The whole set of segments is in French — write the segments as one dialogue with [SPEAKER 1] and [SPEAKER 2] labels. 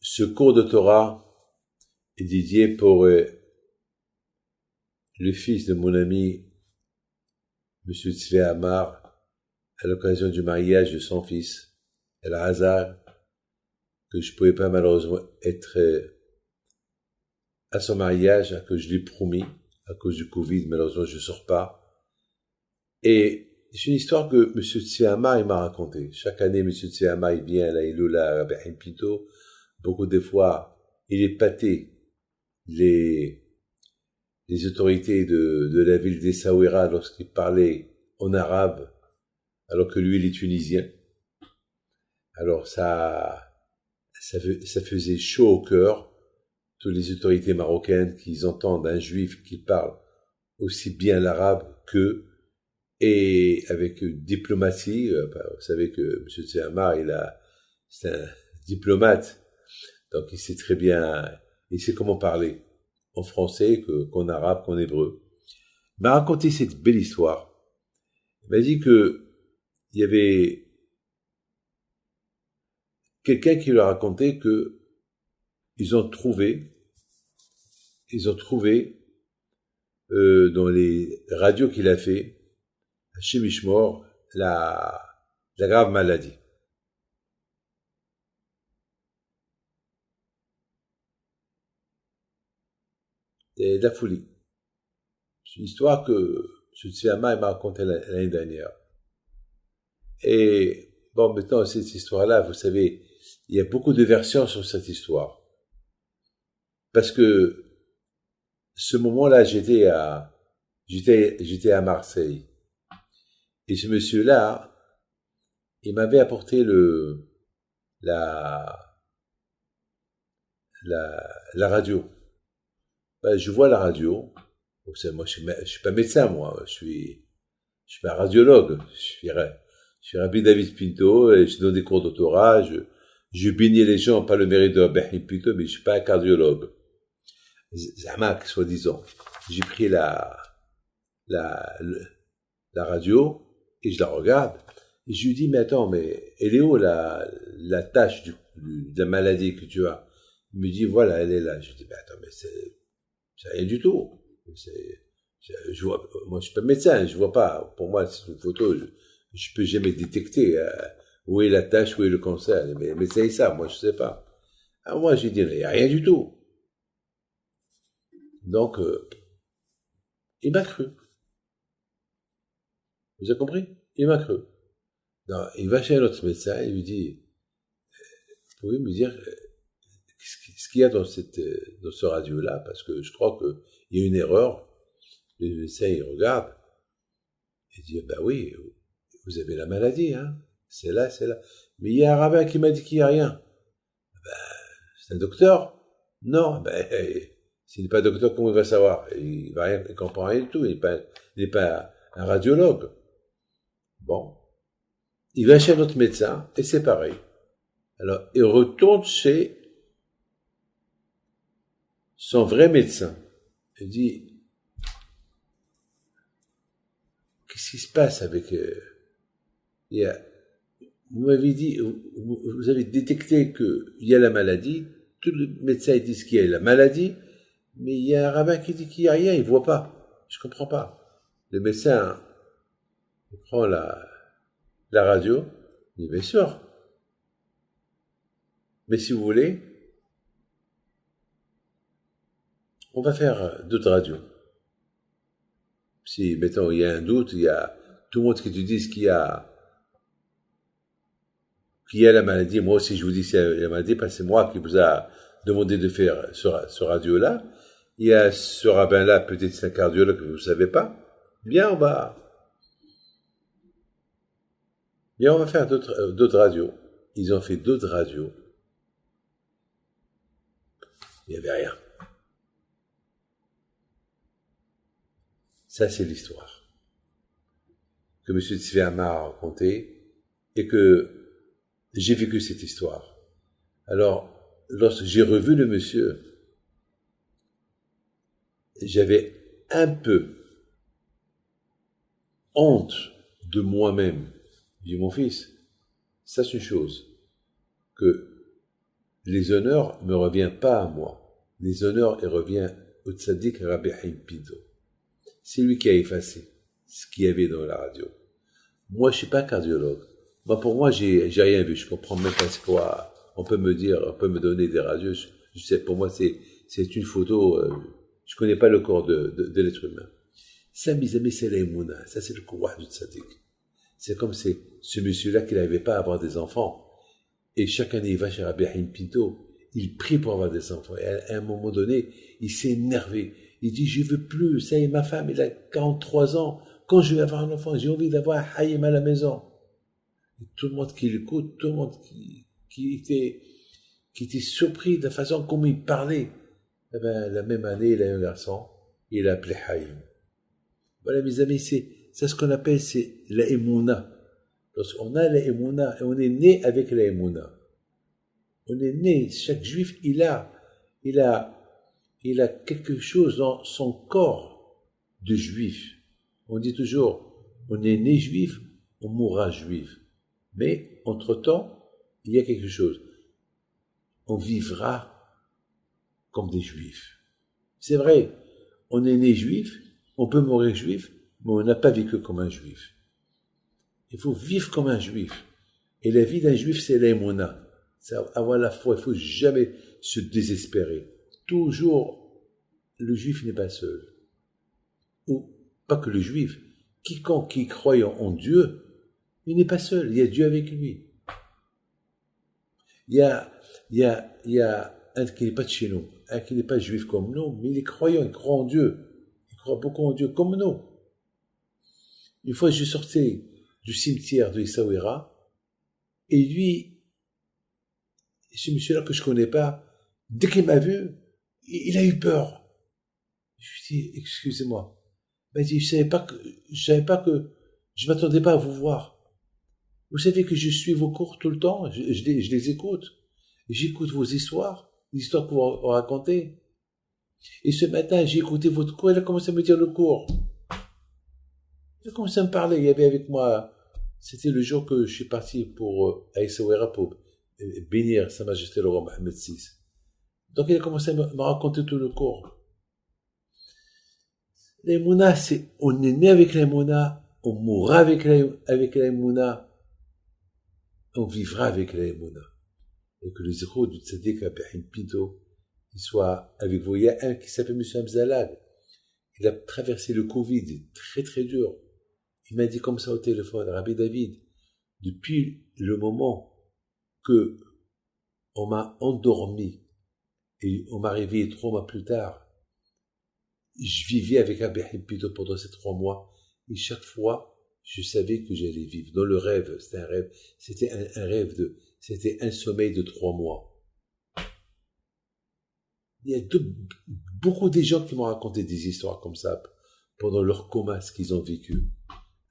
[SPEAKER 1] Ce cours de Torah est dédié pour le fils de mon ami, M. Tzvi Amar, à l'occasion du mariage de son fils, El-Hazar, que je ne pouvais pas malheureusement être à son mariage, que je lui ai promis, à cause du Covid, malheureusement je ne sors pas. Et c'est une histoire que M. Tzvi Amar il m'a racontée. Chaque année, M. Tzvi Amar il vient à la Iloula, à Rabbi Haim Pinto. Beaucoup de fois, il épatait les autorités de la ville d'Essaouira lorsqu'il parlait en arabe, alors que lui, il est tunisien. Alors ça faisait chaud au cœur, toutes les autorités marocaines qui entendent un juif qui parle aussi bien l'arabe qu'eux, et avec diplomatie. Vous savez que M. Tsehamar, c'est un diplomate, donc il sait très bien, il sait comment parler en français qu'en arabe, qu'en hébreu. Il m'a raconté cette belle histoire. Il m'a dit que il y avait quelqu'un qui lui a raconté que ils ont trouvé dans les radios qu'il a fait chez Mishmor la grave maladie. Et de la folie. C'est une histoire que M. Tzviama m'a racontée l'année dernière. Et bon, maintenant, cette histoire-là, vous savez, il y a beaucoup de versions sur cette histoire. Parce que ce moment-là, j'étais à Marseille. Et ce monsieur-là, il m'avait apporté la radio. Ben, je vois la radio. Moi, je suis pas médecin, moi. Je suis un radiologue. Je suis Rabbi David Pinto et je donne des cours de Torah. Je bénis les gens par le mérite de Rabbi Pinto, mais je suis pas un cardiologue. Zamak, soi-disant. J'ai pris la radio et je la regarde. Et je lui dis, mais attends, mais elle est où la tâche de la maladie que tu as? Il me dit, voilà, elle est là. Je lui dis, mais attends, mais c'est rien du tout. Moi, je suis pas médecin, je vois pas. Pour moi, c'est une photo, je peux jamais détecter où est la tâche, où est le cancer. Mais c'est ça, moi, je sais pas. Alors moi, j'ai dit, il n'y a rien du tout. Donc, il m'a cru. Vous avez compris? Il m'a cru. Non, il va chez un autre médecin, il lui dit, vous pouvez me dire ce qu'il y a dans ce radio-là, parce que je crois qu'il y a une erreur. Le médecin, il regarde, il dit, ben oui, vous avez la maladie, hein. C'est là. Mais il y a un rabbin qui m'a dit qu'il n'y a rien. Ben, c'est un docteur? Non, ben, s'il n'est pas docteur, comment il va savoir? Il comprend rien du tout, il n'est pas un radiologue. Bon. Il va chez un autre médecin, et c'est pareil. Alors, il retourne chez son vrai médecin. Il dit, qu'est-ce qui se passe avec... vous m'avez dit, vous avez détecté qu'il y a la maladie, tous les médecins disent qu'il y a la maladie, mais il y a un rabbin qui dit qu'il n'y a rien, il ne voit pas. Je ne comprends pas. Le médecin, il prend la radio, il dit, bien sûr. Mais si vous voulez, on va faire d'autres radios. Si, mettons, il y a un doute, il y a tout le monde qui te dit qu'il y a la maladie. Moi aussi, je vous dis qu'il y a la maladie parce que c'est moi qui vous a demandé de faire ce radio-là. Il y a ce rabbin-là, peut-être c'est un cardiologue que vous ne savez pas. Bien, on va faire d'autres radios. Ils ont fait d'autres radios. Il n'y avait rien. Ça, c'est l'histoire que M. Tzvi Amar a racontée. et que j'ai vécu cette histoire. Alors, lorsque j'ai revu le monsieur, j'avais un peu honte de moi-même. J'ai dit, mon fils, ça c'est une chose, que les honneurs ne reviennent pas à moi. Les honneurs, ils reviennent au tzaddik Rabbi Haïm Pinto. C'est lui qui a effacé ce qu'il y avait dans la radio. Moi, je suis pas cardiologue. Moi, pour moi, j'ai rien vu. Je comprends même pas ce quoi. On peut me dire, on peut me donner des radios. Je sais, pour moi, c'est une photo. Je connais pas le corps de l'être humain. Ça, mes amis, c'est l'aïmouna. Ça, c'est le courage du tzaddik. C'est comme ce monsieur-là qui n'arrivait pas à avoir des enfants. Et chaque année, il va chez Rabbi Haïm Pinto. Il prie pour avoir des enfants. Et à un moment donné, il s'est énervé. Il dit, je veux plus. Ça y est, ma femme, elle a 43 ans. Quand je vais avoir un enfant, j'ai envie d'avoir un Haïm à la maison. Et tout le monde qui l'écoute, tout le monde qui était surpris de la façon comme il parlait. Eh ben, la même année, il a un garçon. Il l'a appelé Haïm. Voilà, mes amis, c'est ce qu'on appelle, c'est la émouna. Lorsqu'on a la émouna, et on est né avec la émouna. On est né, chaque juif, il a quelque chose dans son corps de juif. On dit toujours, on est né juif, on mourra juif. Mais, entre-temps, il y a quelque chose. On vivra comme des juifs. C'est vrai, on est né juif, on peut mourir juif, mais on n'a pas vécu comme un juif. Il faut vivre comme un juif. Et la vie d'un juif, c'est l'aïmouna. C'est avoir la foi. Il ne faut jamais se désespérer. Toujours, le juif n'est pas seul. Ou, pas que le juif. Quiconque qui croit en Dieu, il n'est pas seul. Il y a Dieu avec lui. Il y a un qui n'est pas de chez nous. Un qui n'est pas juif comme nous, mais il est croyant, il croit en Dieu. Il croit beaucoup en Dieu, comme nous. Une fois, je sortais du cimetière de Essaouira, et lui, ce monsieur-là que je connais pas, dès qu'il m'a vu, il a eu peur. Je lui ai dit, excusez-moi. Il m'a dit, je savais pas que je m'attendais pas à vous voir. Vous savez que je suis vos cours tout le temps, je les écoute. J'écoute vos histoires, les histoires que vous racontez. Et ce matin, j'ai écouté votre cours, il a commencé à me dire le cours. Il a commencé à me parler, il y avait avec moi, c'était le jour que je suis parti à Essaouira pour bénir Sa Majesté le roi Mohammed VI. Donc il a commencé à me raconter tout le cours. L'aïmouna, on est né avec l'aïmouna, on mourra avec l'aïmouna, on vivra avec l'aïmouna. Et que les héros du tzaddik Rabbi Haïm Pinto, il soit avec vous. Il y a un qui s'appelle M. Hamzalag. Il a traversé le Covid, très très dur. Il m'a dit comme ça au téléphone, Rabbi David, depuis le moment que on m'a endormi et on m'a réveillé 3 mois plus tard, je vivais avec Rabbi Haïm Pinto pendant ces 3 mois et chaque fois, je savais que j'allais vivre. Dans le rêve, c'était un rêve, c'était un sommeil de 3 mois. Il y a beaucoup de gens qui m'ont raconté des histoires comme ça pendant leur coma, ce qu'ils ont vécu.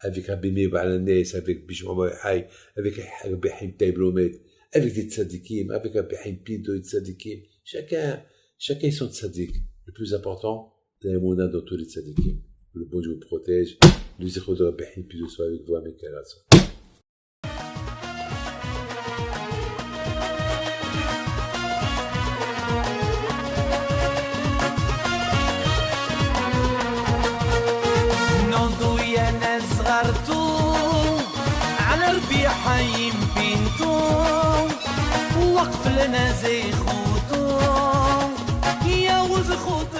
[SPEAKER 1] Avec Rabbi Meir Balanes, avec Bishop Hay, avec Rabbi Haïm Taïblomet, avec des tzadikim, avec Rabbi Haïm Pinto et tzadikim. Chacun est son tzadik. Le plus important, c'est l'aïmouna dans tous les tzadikim. Le bon Dieu vous protège. Le zikr de Rabbi Haïm Pinto soit avec vous, avec la raison.
[SPEAKER 2] حايم بنتو وقف لنا زي خوتو يا وز خوتو